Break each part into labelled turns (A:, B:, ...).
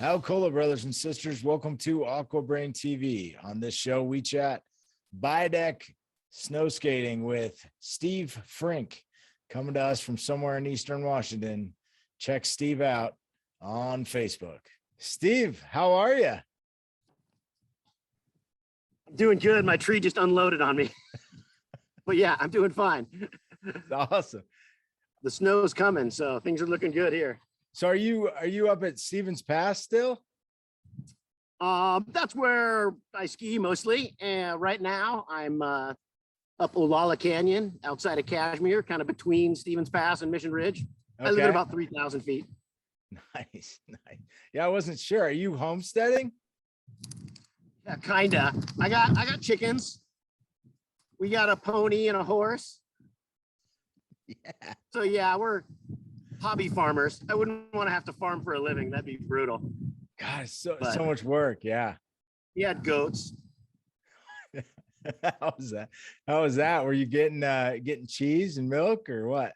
A: Howcola, brothers and sisters. Welcome to AquaBrain TV. On this show, we chat Bi Deck Snowskating with Steve Frink, coming to us from somewhere in Eastern Washington. Check Steve out on Facebook. Steve, how are you?
B: I'm doing good. My tree just unloaded on me. But yeah, I'm doing fine.
A: Awesome.
B: The snow's coming, so things are looking good here.
A: So are you up at Stevens Pass still?
B: That's where I ski mostly. And right now I'm up Olalla Canyon outside of Kashmir, kind of between Stevens Pass and Mission Ridge. Okay. I live at about 3,000 feet.
A: Nice. Yeah, I wasn't sure. Are you homesteading?
B: Yeah, kinda. I got chickens. We got a pony and a horse.
A: Yeah.
B: So yeah, we're hobby farmers. I wouldn't want to have to farm for a living. That'd be brutal.
A: God, so much work. Yeah.
B: We had goats.
A: How was that? Were you getting cheese and milk or what?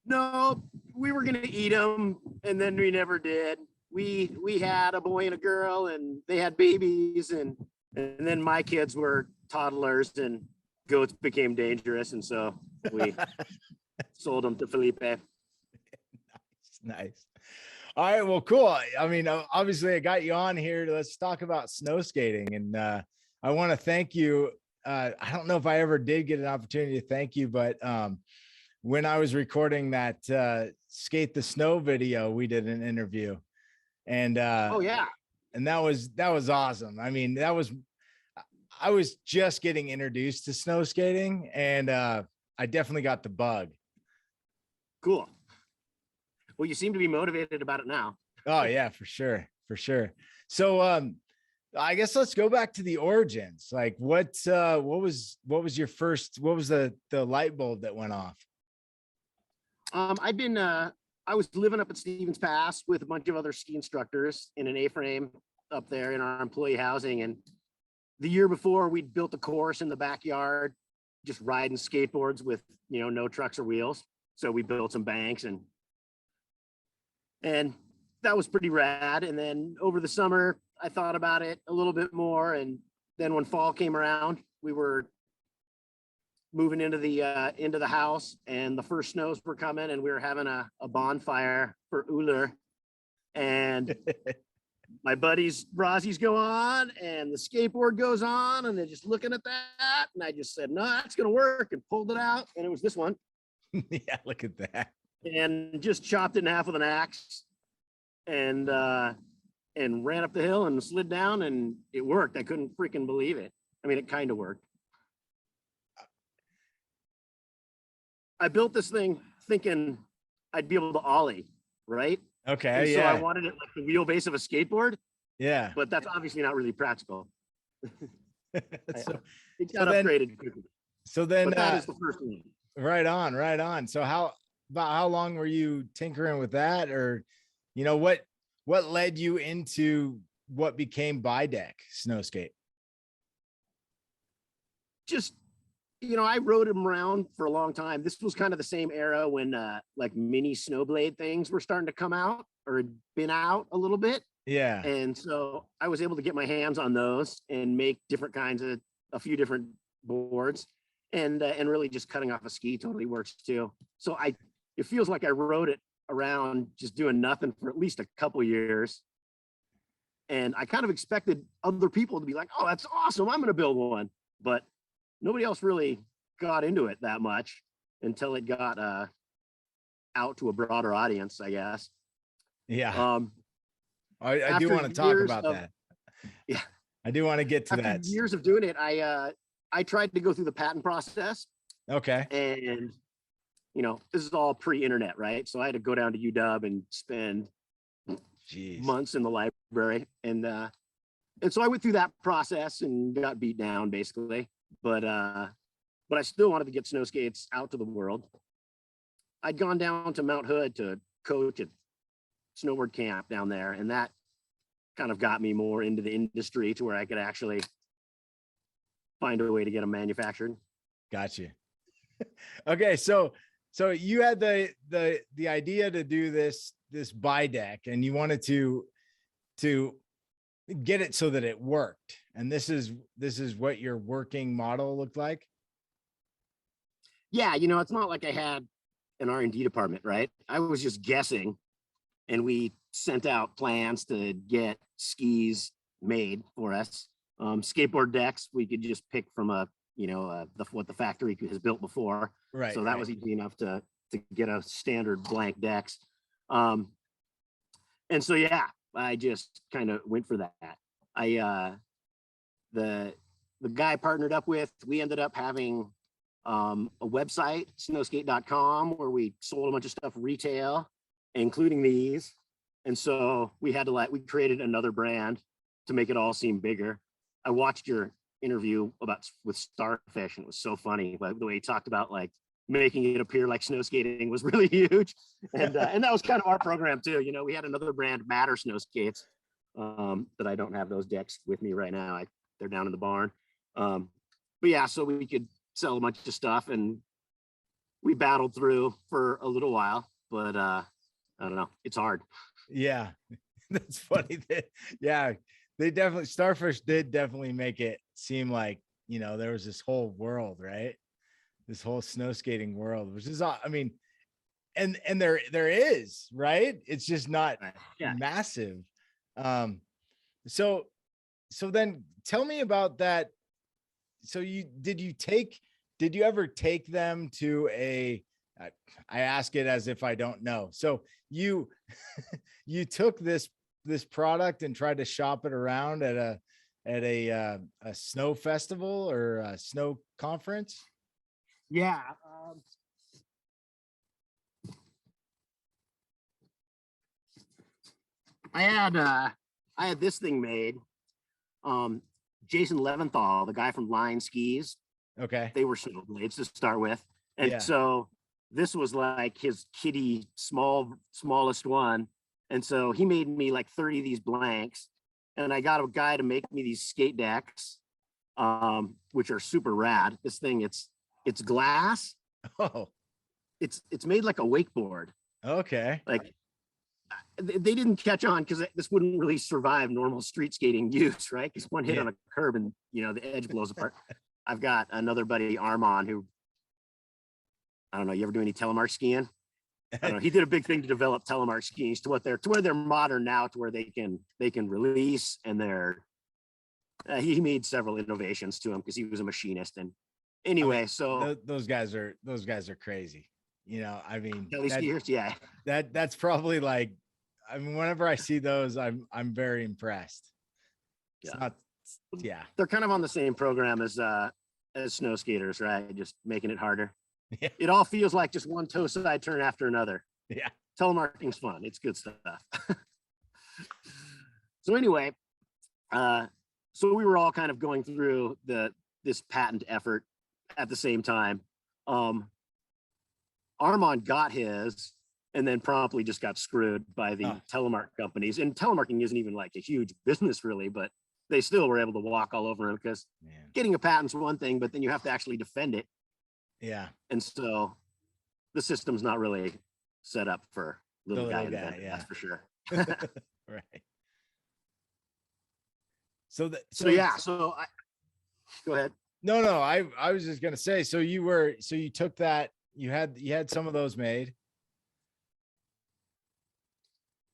B: No, we were gonna eat them, and then we never did. We had a boy and a girl, and they had babies, and then my kids were toddlers, and goats became dangerous, and so we sold them to Felipe.
A: Nice. All right, well, cool. I mean, obviously I got you on here. Let's talk about snow skating. And I want to thank you. I don't know if I ever did get an opportunity to thank you, but when I was recording that Skate the Snow video, we did an interview. And
B: oh yeah.
A: And that was awesome. I mean, I was just getting introduced to snow skating, and I definitely got the bug.
B: Cool. Well, you seem to be motivated about it now.
A: Oh yeah, for sure. So I guess let's go back to the origins. Like what was your first, what was the light bulb that went off?
B: I was living up at Stevens Pass with a bunch of other ski instructors in an A-frame up there in our employee housing. And the year before, we'd built a course in the backyard, just riding skateboards with, no trucks or wheels. So we built some banks and that was pretty rad. And then over the summer, I thought about it a little bit more. And then when fall came around, we were moving into the house, and the first snows were coming, and we were having a bonfire for Uller. And my buddies Rossies go on, and the skateboard goes on, and they're just looking at that. And I just said, no, that's going to work, and pulled it out. And it was this one.
A: Yeah, look at that.
B: And just chopped it in half with an axe and ran up the hill and slid down, and it worked. I couldn't freaking believe it. I mean, it kind of worked. I built this thing thinking I'd be able to ollie, right?
A: Okay,
B: and
A: yeah.
B: So I wanted it like the wheelbase of a skateboard.
A: Yeah.
B: But that's obviously not really practical. It got
A: then,
B: upgraded quickly.
A: So then
B: that is the first one.
A: Right on. So about how long were you tinkering with that? Or, what led you into what became Bi Deck Snowskate?
B: Just, I rode them around for a long time. This was kind of the same era when like mini snowblade things were starting to come out or had been out a little bit.
A: Yeah.
B: And so I was able to get my hands on those and make different kinds of a few different boards, and really just cutting off a ski totally works too. So it feels like I rode it around just doing nothing for at least a couple years. And I kind of expected other people to be like, oh, that's awesome, I'm going to build one. But nobody else really got into it that much until it got out to a broader audience, I guess.
A: Yeah. I do want to talk about that.
B: Yeah.
A: I do want to get to
B: after
A: that.
B: Years of doing it, I tried to go through the patent process.
A: Okay.
B: And, this is all pre-internet, right? So I had to go down to UW and spend months in the library. And so I went through that process and got beat down basically. But I still wanted to get snow skates out to the world. I'd gone down to Mount Hood to coach at snowboard camp down there, and that kind of got me more into the industry to where I could actually find a way to get them manufactured.
A: Gotcha. Okay, so you had the idea to do this Bi Deck, and you wanted to to get it so that it worked. And this is what your working model looked like.
B: Yeah, it's not like I had an R&D department, right? I was just guessing, and we sent out plans to get skis made for us. Skateboard decks we could just pick from what the factory has built before.
A: Right.
B: So that was easy enough to get a standard blank decks. And so yeah, I just kind of went for that. The guy I partnered up with, we ended up having a website, snowskate.com, where we sold a bunch of stuff retail, including these. And so we had to we created another brand to make it all seem bigger. I watched your interview with Starfish, and it was so funny, the way he talked about making it appear like snow skating was really huge. And that was kind of our program too. We had another brand, Matter Snowskates, that I don't have those decks with me right now. They're down in the barn. But yeah, so we could sell a bunch of stuff, and we battled through for a little while, but I don't know, it's hard.
A: Yeah, that's funny. Starfish did definitely make it seem like, there was this whole world, right? This whole snow skating world, which is, I mean, and there is, right? It's just not massive. So then tell me about that. So did you ever take them to I ask it as if I don't know. So you took this product and tried to shop it around at a snow festival or a snow conference?
B: Yeah. I had this thing made. Jason Leventhal, the guy from Line Skis.
A: Okay.
B: They were snowblades to start with. And so this was like his kitty smallest one. And so he made me 30 of these blanks. And I got a guy to make me these skate decks, which are super rad. This thing, it's glass.
A: Oh.
B: It's made like a wakeboard.
A: Okay.
B: They didn't catch on because this wouldn't really survive normal street skating use, right? Because one hit on a curb and the edge blows apart. I've got another buddy, Armand, who, I don't know, you ever do any telemark skiing? I don't know. He did a big thing to develop telemark skis to where they're modern now, to where they can release, and he made several innovations to them because he was a machinist. And anyway, so
A: those guys are crazy. I mean,
B: skiers,
A: that's probably whenever I see those, I'm very impressed.
B: They're kind of on the same program as snow skaters, right? Just making it harder.
A: Yeah.
B: It all feels like just one toe side turn after another.
A: Yeah.
B: Telemarketing's fun. It's good stuff. So anyway, so we were all kind of going through this patent effort at the same time. Armand got his, and then promptly just got screwed by the telemark companies. And telemarketing isn't even a huge business really, but they still were able to walk all over him, because getting a patent's one thing, but then you have to actually defend it.
A: Yeah.
B: And so the system's not really set up for little guy. That's for sure.
A: Right. So
B: go ahead.
A: No, I was just gonna say, so you took that, you had some of those made.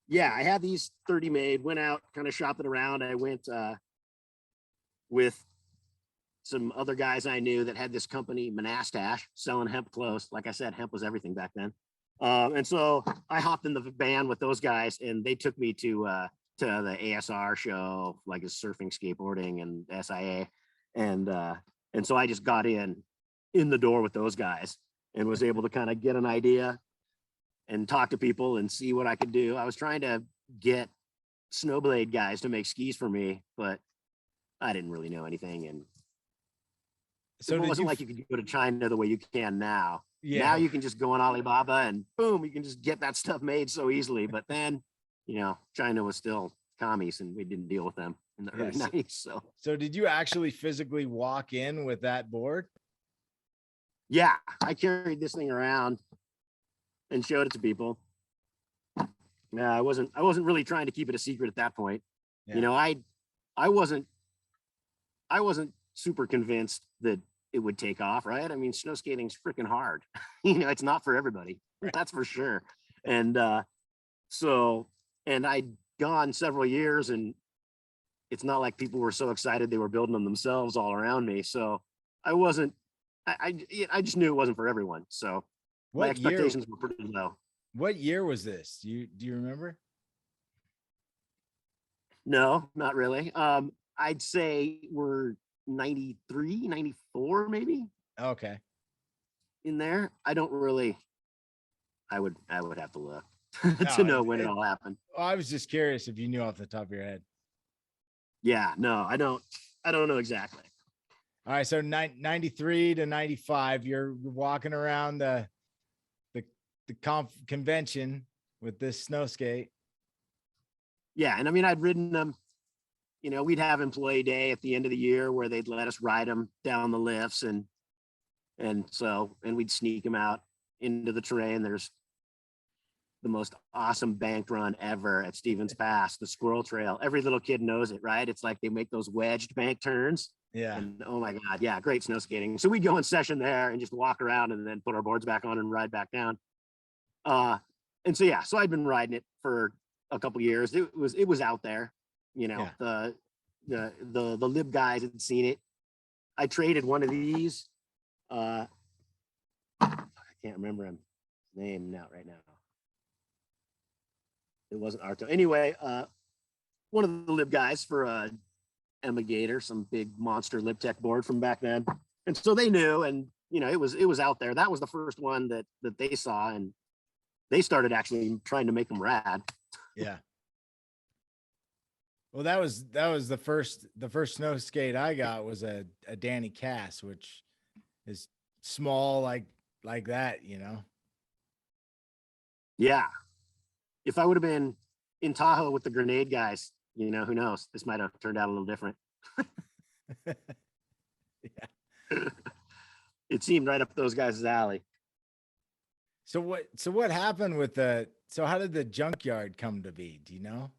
B: Yeah, I had these 30 made, went out, kind of shopping around. I went with some other guys I knew that had this company, Monastash, selling hemp clothes. Like I said, hemp was everything back then. And so I hopped in the van with those guys, and they took me to the ASR show, like a surfing, skateboarding, and SIA. And so I just got in the door with those guys and was able to kind of get an idea and talk to people and see what I could do. I was trying to get snowblade guys to make skis for me, but I didn't really know anything. And so it wasn't like you could go to China the way you can now. Yeah. Now you can just go on Alibaba and boom, you can just get that stuff made so easily. But then, China was still commies, and we didn't deal with them in the early 90s.
A: So did you actually physically walk in with that board?
B: Yeah, I carried this thing around and showed it to people. I wasn't really trying to keep it a secret at that point. You know, I wasn't super convinced that it would take off, right? I mean, snow skating's freaking hard. You know, it's not for everybody. Right. That's for sure. And and I'd gone several years, and it's not like people were so excited they were building them themselves all around me. So I wasn't, I just knew it wasn't for everyone. So my expectations were pretty low.
A: What year was this? Do you remember?
B: No, not really. I'd say we're 93, 94, maybe.
A: Okay.
B: In there. I don't really, I would have to look to know when it all happened.
A: I was just curious if you knew off the top of your head.
B: Yeah, no, I don't know exactly.
A: All right. So 93 to 95, you're walking around the convention with this snow skate.
B: Yeah. And I mean, I'd ridden them, you know, we'd have employee day at the end of the year where they'd let us ride them down the lifts, and we'd sneak them out into the terrain. There's the most awesome banked run ever at Stevens Pass, the Squirrel Trail. Every little kid knows it, right? It's like they make those wedged bank turns.
A: Yeah.
B: And oh my God, yeah, great snow skating. So we'd go in session there and just walk around and then put our boards back on and ride back down. And so yeah, so I'd been riding it for a couple of years. It was out there, you know. Yeah. The lib guys had seen it. I traded one of these. I can't remember his name right now. It wasn't Arto. Anyway, one of the lib guys for a Emma Gator, some big monster lib tech board from back then. And so they knew, and you know, it was out there. That was the first one that they saw, and they started actually trying to make them rad.
A: Yeah. Well, that was the first snow skate I got was a Danny Cass, which is small like that, you know.
B: Yeah. If I would have been in Tahoe with the grenade guys, you know, who knows? This might have turned out a little different. Yeah. It seemed right up those guys' alley.
A: So what happened with how did the junkyard come to be? Do you know?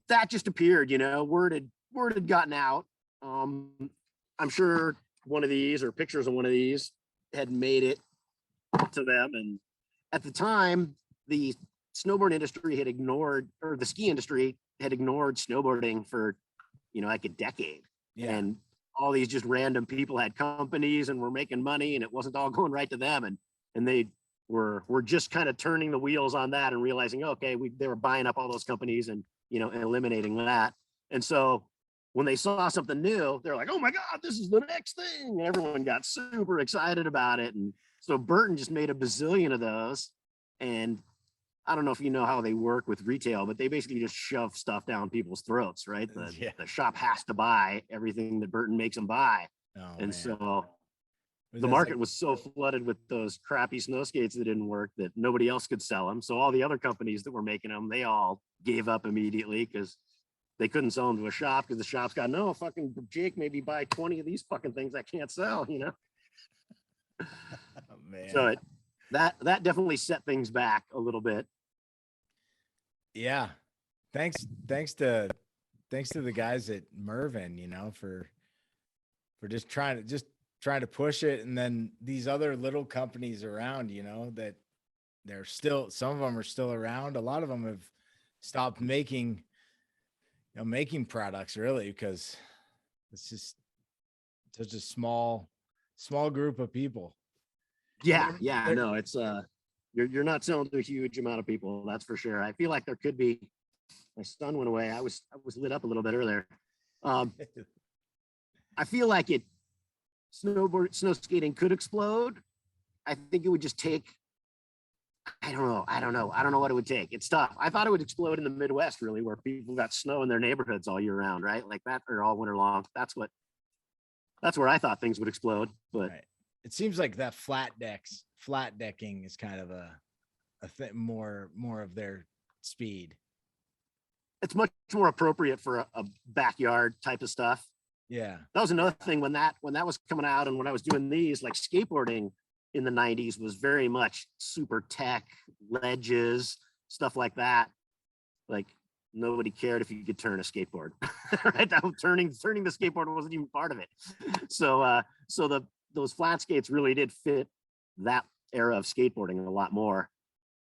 B: That just appeared, you know, word had gotten out. I'm sure one of these or pictures of one of these had made it to them. And at the time, the snowboard industry had ignored, or the ski industry had ignored snowboarding for, you know, like a decade. Yeah. And all these just random people had companies and were making money, and it wasn't all going right to them. And they were just kind of turning the wheels on that and realizing, okay, they were buying up all those companies and, you know, and eliminating that. And so when they saw something new, they're like, oh my God, this is the next thing. And everyone got super excited about it. And so Burton just made a bazillion of those. And I don't know if you know how they work with retail, but they basically just shove stuff down people's throats, right? The shop has to buy everything that Burton makes them buy. Oh, and man. So the market was so flooded with those crappy snow skates that didn't work that nobody else could sell them. So all the other companies that were making them, they all gave up immediately because they couldn't sell them to a shop, because the shop's got, no, fucking Jake, maybe buy 20 of these fucking things I can't sell, you know? Oh, man. So that definitely set things back a little bit.
A: Yeah. Thanks to the guys at Mervin, you know, for just trying to push it. And then these other little companies around, you know, that they're still, some of them are still around. A lot of them have stopped making products, really, because it's just such a small group of people.
B: Yeah. No, it's you're not selling to a huge amount of people, that's for sure. I feel like there could be, my son went away. I was lit up a little bit earlier. I feel like snow skating could explode. I think it would just take, I don't know what it would take. It's tough. I thought it would explode in the Midwest, really, where people got snow in their neighborhoods all year round, right? Like that, or all winter long. That's where I thought things would explode. But
A: right. It seems like that flat decking is kind of a thing, more of their speed.
B: It's much more appropriate for a backyard type of stuff.
A: Yeah.
B: That was another thing when that was coming out, and when I was doing these, like skateboarding in the 90s was very much super tech, ledges, stuff like that. Like nobody cared if you could turn a skateboard. Right? That turning the skateboard wasn't even part of it. So those flat skates really did fit that era of skateboarding a lot more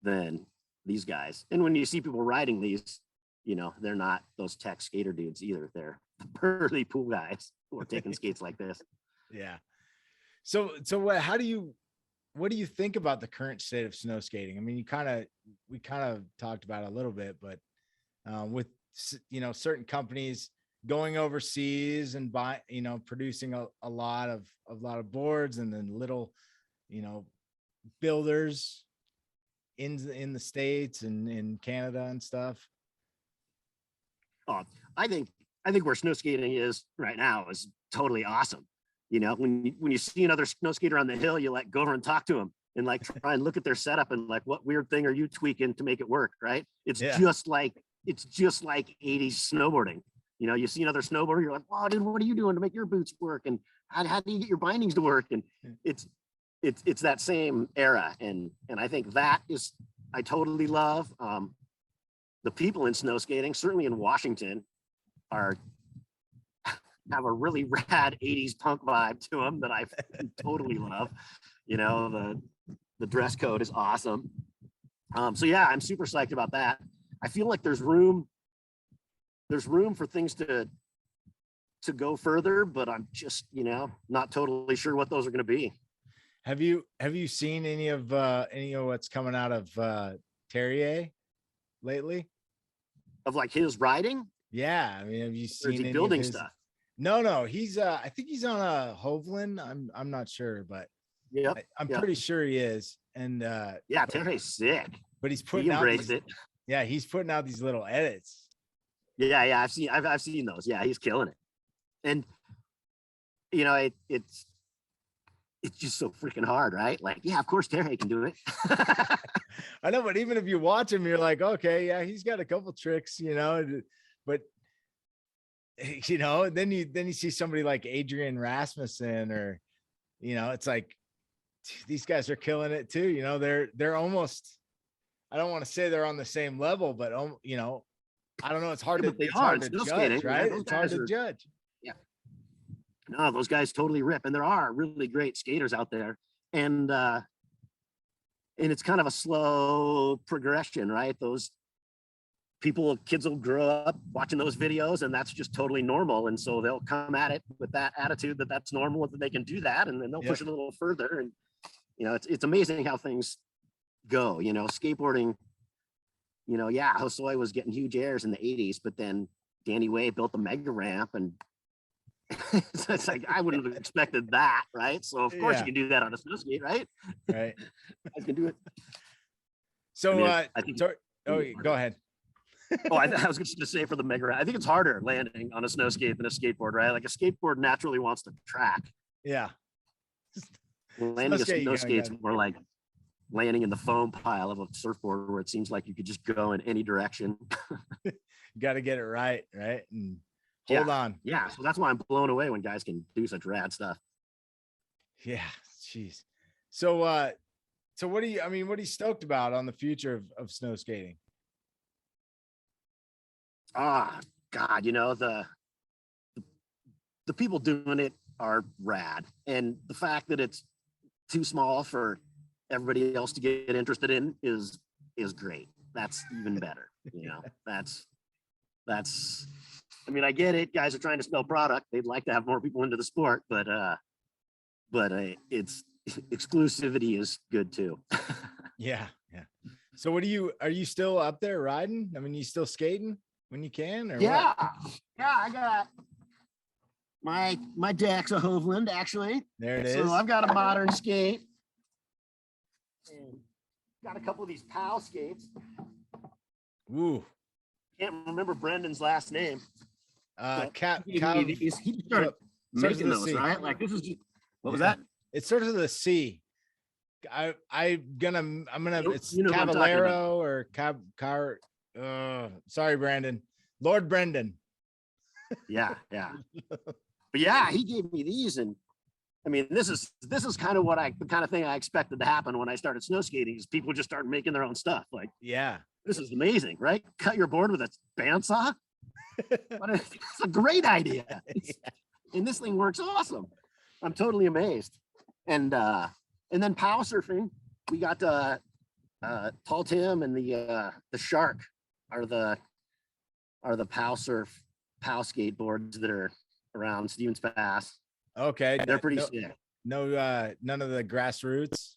B: than these guys. And when you see people riding these, you know, they're not those tech skater dudes either. They're the burly pool guys who are taking skates like this.
A: Yeah. So what do you think about the current state of snow skating? I mean, we kind of talked about it a little bit, but with, you know, certain companies going overseas and producing a lot of boards, and then little, you know, builders in the States and in Canada and stuff.
B: Oh, I think where snow skating is right now is totally awesome. You know, when you see another snow skater on the hill, you like go over and talk to them and like try and look at their setup and like, what weird thing are you tweaking to make it work? Right. It's just like 80s snowboarding. You know, you see another snowboarder, you're like, wow, dude, what are you doing to make your boots work? And how do you get your bindings to work? And it's that same era. And I think that is, I totally love. The people in snow skating, certainly in Washington, have a really rad 80s punk vibe to them that I totally love. You know, the dress code is awesome. So yeah, I'm super psyched about that. I feel like there's room for things to go further, but I'm just, you know, not totally sure what those are going to be.
A: Have you seen any of what's coming out of Terrier lately?
B: Of like his riding?
A: Yeah, I mean, have you seen any
B: building
A: of his
B: stuff?
A: No, he's I think he's on a Hovland. I'm not sure, but yeah, I'm pretty sure he is. And
B: yeah, Terrier's sick.
A: But he's putting out he's putting out these little edits.
B: Yeah, I've seen those. Yeah, he's killing it. And you know, it's just so freaking hard, right? Like, yeah, of course Terrier can do it.
A: I know, but even if you watch him, you're like, okay, yeah, he's got a couple tricks, you know, but you know, then you see somebody like Adrian Rasmussen, or, you know, it's like these guys are killing it too. You know, they're almost, I don't want to say they're on the same level, but you know, I don't know. It's hard to judge, right? It's hard to judge.
B: Yeah. No, those guys totally rip, and there are really great skaters out there, and it's kind of a slow progression, right? Those kids will grow up watching those videos, and that's just totally normal, and so they'll come at it with that attitude that that's normal, that they can do that, and then they'll push it a little further. And you know, it's amazing how things go. You know, skateboarding, you know, yeah, Hosoi was getting huge airs in the 80s, but then Danny Way built the mega ramp, and so it's like, I wouldn't have expected that, right? So of course you can do that on a snow skate, right?
A: Right.
B: I can do it.
A: So I think go ahead.
B: I was just going to say, for the mega ramp, I think it's harder landing on a snow skate than a skateboard, right? Like a skateboard naturally wants to track.
A: Yeah.
B: Landing a snow skate's more like landing in the foam pile of a surfboard, where it seems like you could just go in any direction.
A: You got to get it right, and hold on.
B: Yeah, so that's why I'm blown away when guys can do such rad stuff.
A: Yeah, jeez. So what are you stoked about on the future of snow skating?
B: God, you know, the people doing it are rad, and the fact that it's too small for everybody else to get interested in is great. That's even better. You know, that's I mean, I get it. Guys are trying to sell product. They'd like to have more people into the sport, but it's exclusivity is good too.
A: Yeah. So are you still up there riding? I mean, you still skating when you can? Or
B: yeah. What? Yeah, I got my deck's a Hovland, actually.
A: There it is.
B: So I've got a modern skate. And got a couple of these POW skates.
A: Ooh.
B: Can't remember Brendan's last name.
A: He
B: started making those, right? Like, this is just, what was that?
A: It starts with a C. I'm gonna it's
B: you know
A: Cavallero or sorry, Brandon. Lord Brendan.
B: Yeah. But yeah, he gave me these, and I mean, this is kind of the kind of thing I expected to happen when I started snow skating, is people just start making their own stuff. Like,
A: yeah,
B: this is amazing, right? Cut your board with a bandsaw. It's a great idea. And this thing works awesome. I'm totally amazed. And then pow surfing, we got Tall Tim and the Shark are the pow skateboards that are around Stevens Pass.
A: Okay,
B: they're pretty sick.
A: No, none of the grassroots.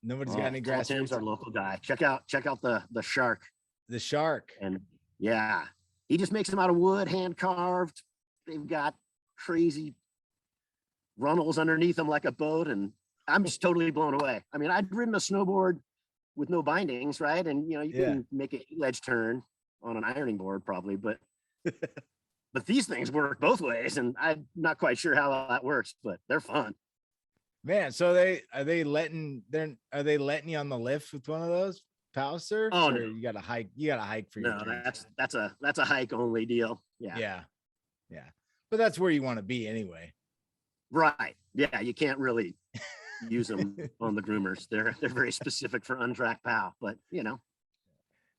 A: Nobody's got any grassroots.
B: Tim's our local guy. Check out the Shark.
A: The Shark.
B: And yeah, he just makes them out of wood, hand carved. They've got crazy runnels underneath them like a boat, and I'm just totally blown away. I mean, I'd ridden a snowboard with no bindings, right? And you can make a ledge turn on an ironing board probably, but but these things work both ways, and I'm not quite sure how that works, but they're fun.
A: Man, so are they letting you on the lift with one of those pow surfs?
B: Oh no,
A: you gotta hike for your
B: no, that's a hike only deal. Yeah.
A: But that's where you want to be anyway.
B: Right. Yeah, you can't really use them on the groomers. They're very specific for untracked POW, but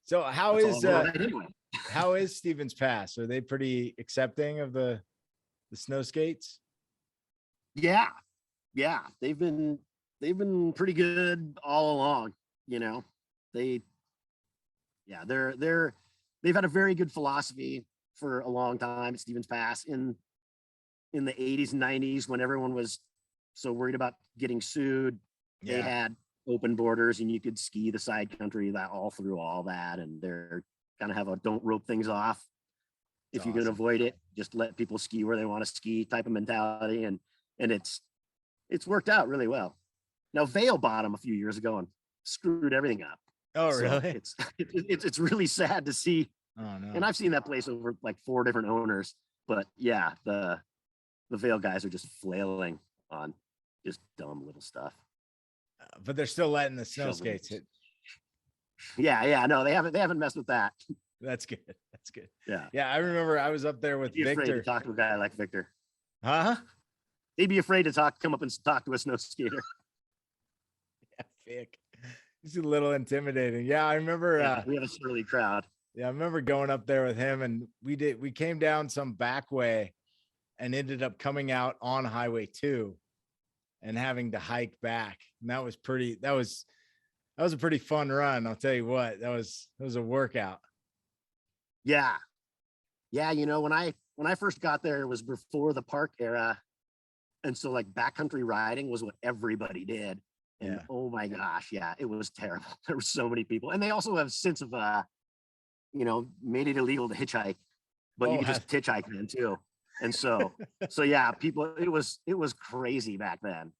A: So how is Stevens Pass? Are they pretty accepting of the snow skates?
B: Yeah. They've been pretty good all along. They've had a very good philosophy for a long time at Stevens Pass in the 80s and 90s when everyone was so worried about getting sued. They had open borders and you could ski the side country all through all that, and they're kind of have a don't rope things off if you can avoid it, just let people ski where they want to ski type of mentality, and it's worked out really well. Now Vail bought them a few years ago and screwed everything up.
A: Oh really?
B: So it's really sad to see.
A: Oh no.
B: And I've seen that place over like 4 different owners, but yeah, the Vail guys are just flailing on just dumb little stuff.
A: But they're still letting the snow skates hit.
B: Yeah, no, they haven't messed with that.
A: That's good.
B: Yeah,
A: I remember I was up there with Victor.
B: Afraid to talk to a guy like Victor.
A: Huh?
B: They'd be afraid to come up and talk to a snow skater.
A: Yeah, Vic. He's a little intimidating. Yeah, I remember.
B: We have a surly crowd.
A: Yeah, I remember going up there with him, and we came down some back way and ended up coming out on Highway 2 and having to hike back. And that was a pretty fun run. I'll tell you what, that was a workout.
B: Yeah. When I first got there, it was before the park era. And so like backcountry riding was what everybody did. And oh my gosh, it was terrible. There were so many people. And they also have since of made it illegal to hitchhike, but you could just hitchhike then too. And so yeah, people, it was crazy back then.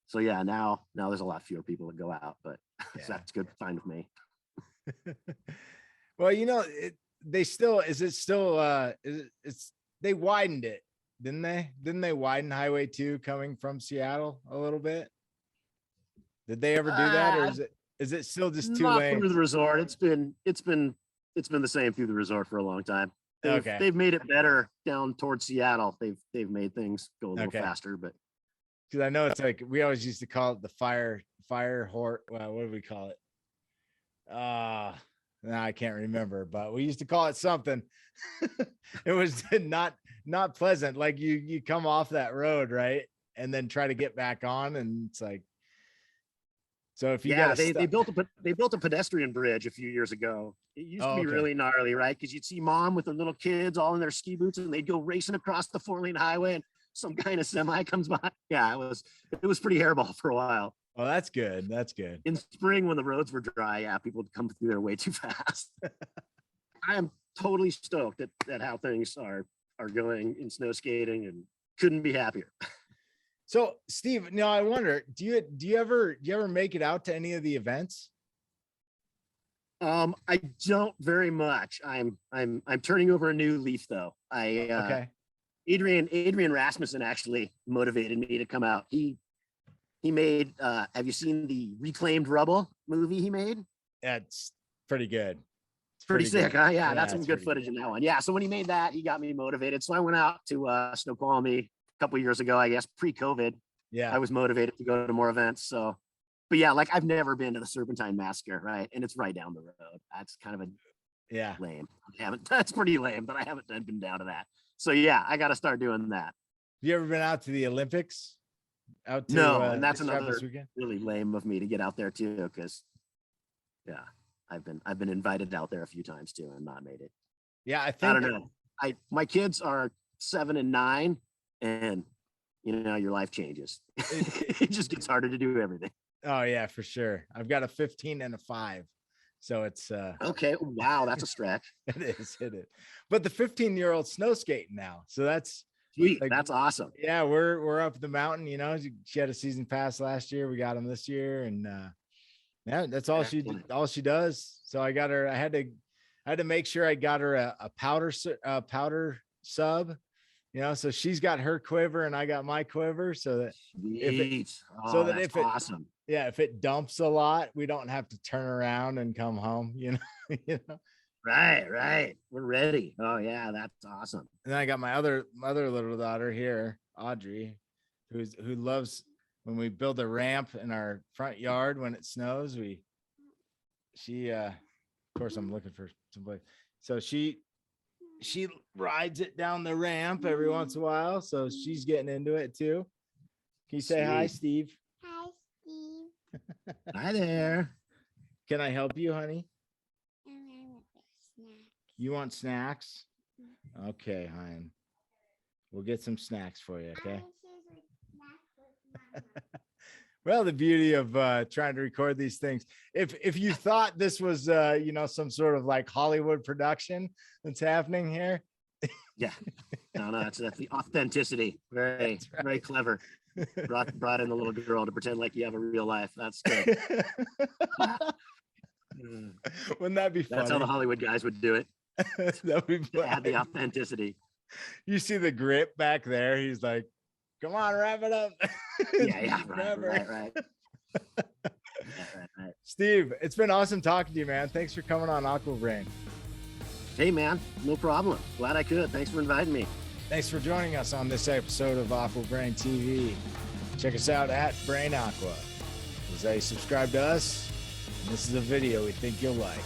B: So yeah, now there's a lot fewer people that go out, but that's good, fine with me.
A: Well, they widened it, didn't they? Didn't they widen Highway 2 coming from Seattle a little bit? Did they ever do that, or is it still just 2 lanes?
B: Through the resort. It's been the same through the resort for a long time. They've made it better down towards Seattle. They've made things go a little faster, but
A: because I know it's like we always used to call it the fire horse. Well, what do we call it? No, I can't remember, but we used to call it something. It was not pleasant. Like you come off that road, right, and then try to get back on, and it's like. So if you they built a pedestrian bridge a few years ago. It used to be really gnarly, right? Because you'd see mom with their little kids all in their ski boots, and they'd go racing across the 4-lane highway, and some kind of semi comes by. Yeah, it was pretty hairball for a while. Oh, that's good. That's good.
B: In spring when the roads were dry, people would come through there way too fast. I am totally stoked at how things are going in snow skating, and couldn't be happier.
A: So Steve, now I wonder, do you ever make it out to any of the events?
B: I don't very much. I'm turning over a new leaf though. Adrian Rasmussen actually motivated me to come out. He made have you seen the Reclaimed Rubble movie he made?
A: That's pretty good.
B: It's pretty sick, huh? Yeah, that's some good footage in that one. Yeah, so when he made that, he got me motivated. So I went out to Snoqualmie a couple of years ago, I guess, pre-COVID.
A: Yeah,
B: I was motivated to go to more events. So but yeah, like I've never been to the Serpentine Massacre, right? And it's right down the road. That's kind of a lame. That's pretty lame, but I haven't been down to that. So yeah, I got to start doing that.
A: You ever been out to the Olympics? Out to,
B: no, and that's
A: another
B: really lame of me to get out there too, because yeah, I've been invited out there a few times too and not made it.
A: Yeah, I
B: don't know. My kids are 7 and 9, and your life changes. It just gets harder to do everything.
A: Oh yeah, for sure. I've got a 15 and a 5. So it's
B: okay. Wow, that's a stretch.
A: It is. But the 15-year-old snow skating now. So that's
B: sweet. Like, that's awesome.
A: Yeah, we're up the mountain, she had a season pass last year. We got him this year, and yeah, that's all she does. So I got her, I had to make sure I got her a powder sub, so she's got her quiver and I got my quiver, so that if it
B: awesome.
A: Yeah, if it dumps a lot, we don't have to turn around and come home,
B: Right. We're ready. Oh yeah, that's awesome.
A: And then I got my other little daughter here, Audrey, who loves when we build a ramp in our front yard when it snows. She of course I'm looking for somebody. So she rides it down the ramp every once in a while. So she's getting into it too. Can you say hi, Steve?
C: Hi, Steve.
B: Hi there.
A: Can I help you, honey?
C: I want snacks.
A: You want snacks? Okay, hon. We'll get some snacks for you, okay? Well, the beauty of trying to record these things, if you thought this was some sort of like Hollywood production that's happening here.
B: Yeah. No, that's the authenticity. Very, right. Very clever. Brought in the little girl to pretend like you have a real life. That's good.
A: Wouldn't that be funny?
B: That's how the Hollywood guys would do it.
A: That'd be funny.
B: Add the authenticity.
A: You see the grip back there. He's like, come on, wrap it up.
B: Yeah. Right. Right.
A: Steve, it's been awesome talking to you, man. Thanks for coming on AquaBrain.
B: Hey, man, no problem. Glad I could. Thanks for inviting me.
A: Thanks for joining us on this episode of AquaBrain TV. Check us out at Brain Aqua. As they subscribe to us, and this is a video we think you'll like.